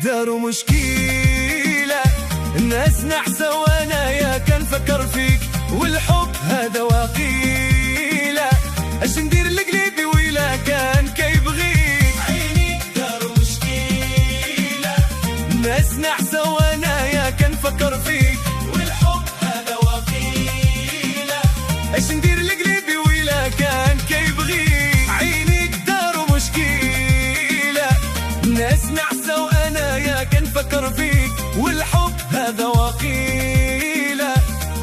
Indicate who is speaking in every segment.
Speaker 1: داروا مشكلة، الناس نحسة وانا يا كنفكر فيك، والحب هذا وقيلة. اش ندير لقلبي ويلا كان كيبغيك،
Speaker 2: عينيك داروا مشكلة،
Speaker 1: الناس نحسة وانا يا كنفكر فيك،
Speaker 2: والحب هذا وقيلة.
Speaker 1: اش ندير لقلبي ويلا كان كيبغيك، عينيك داروا مشكلة، الناس نحسة وانا يا كنفكر فيك، والحب هذا وقيلة.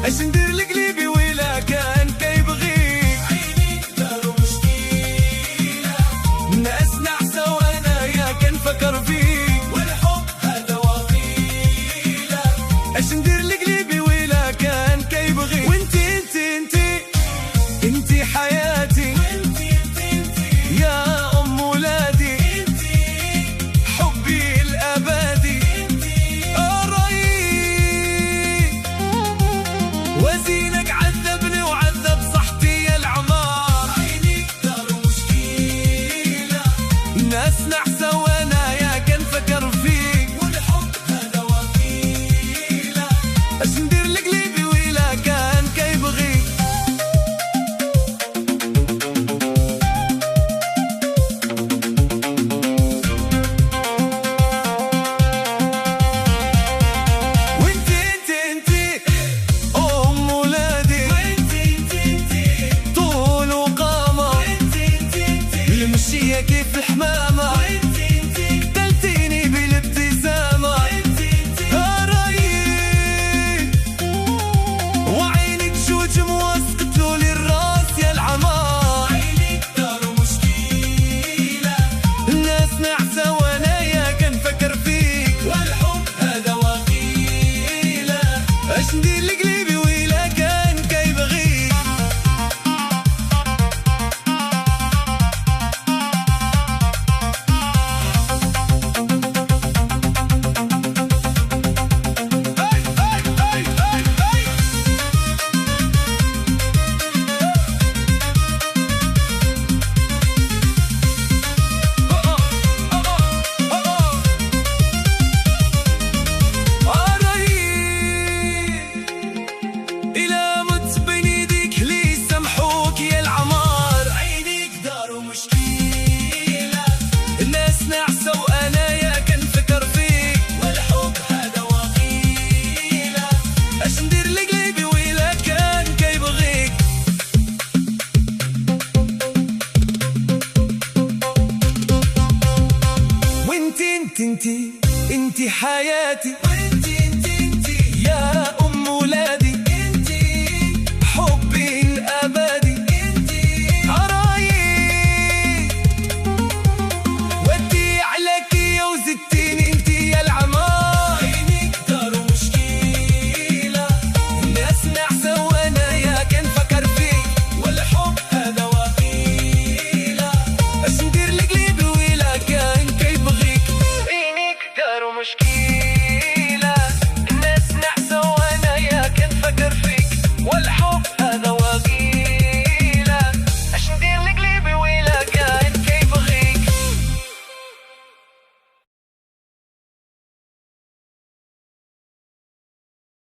Speaker 1: اش ندير لقلبي ويلا كان كيبغيك،
Speaker 2: عينيك داروا مشكلة،
Speaker 1: الناس نحسة وانا يا كنفكر فيك،
Speaker 2: والحب هذا وقيلة.
Speaker 1: اش ندير لقلبي ويلا كان كيبغيك. وانتي حياتي،
Speaker 2: انتي
Speaker 1: يا ام ولادي، حبي الابدي، قريب وزينك عذبني وعذب صحتي يا العمار،
Speaker 2: عينيك داروا مشكلة،
Speaker 1: الناس نحسة وانا يا كنفكر فيك،
Speaker 2: والحب هذا وقيلة.
Speaker 1: اش ندير لقلبي ويلا كان كيبغيك. وانتي ام ولادي،
Speaker 2: انتي
Speaker 1: طول وقامة،
Speaker 2: انتي
Speaker 1: المشية كيف الحمامة، دلتيني بالابتسامة، قريب وعينك جوج موسقتلو لي الراس يا العمار،
Speaker 2: عينيك داروا مشكلة،
Speaker 1: الناس نعسة وانا يا كنفكر فيك،
Speaker 2: والحب هذا وقيلة.
Speaker 1: اش ندير لقلبي ويلا كان كيبغيك. إلى مت بين يديك لي سامحوك يا العمار،
Speaker 2: عينيك داروا مشكلة،
Speaker 1: الناس نعسة وأنا يا كنفكر فيك،
Speaker 2: والحب هذا وقيلة.
Speaker 1: اش ندير لقلبي ويلا كان كيبغيك. انتي حياتي،
Speaker 2: انتي
Speaker 1: يا ام ولادي، حبي الابدي، قرايب ودي عليك يا وزدتيني انتي يا العمار،
Speaker 2: عينيك داروا مشكلة،
Speaker 1: الناس نعسة وانا يا كنفكر فيك،
Speaker 2: والحب هذا وقيلة.
Speaker 1: اش ندير لقلبي ويلا كان كيبغيك، عينيك داروا مشكلة.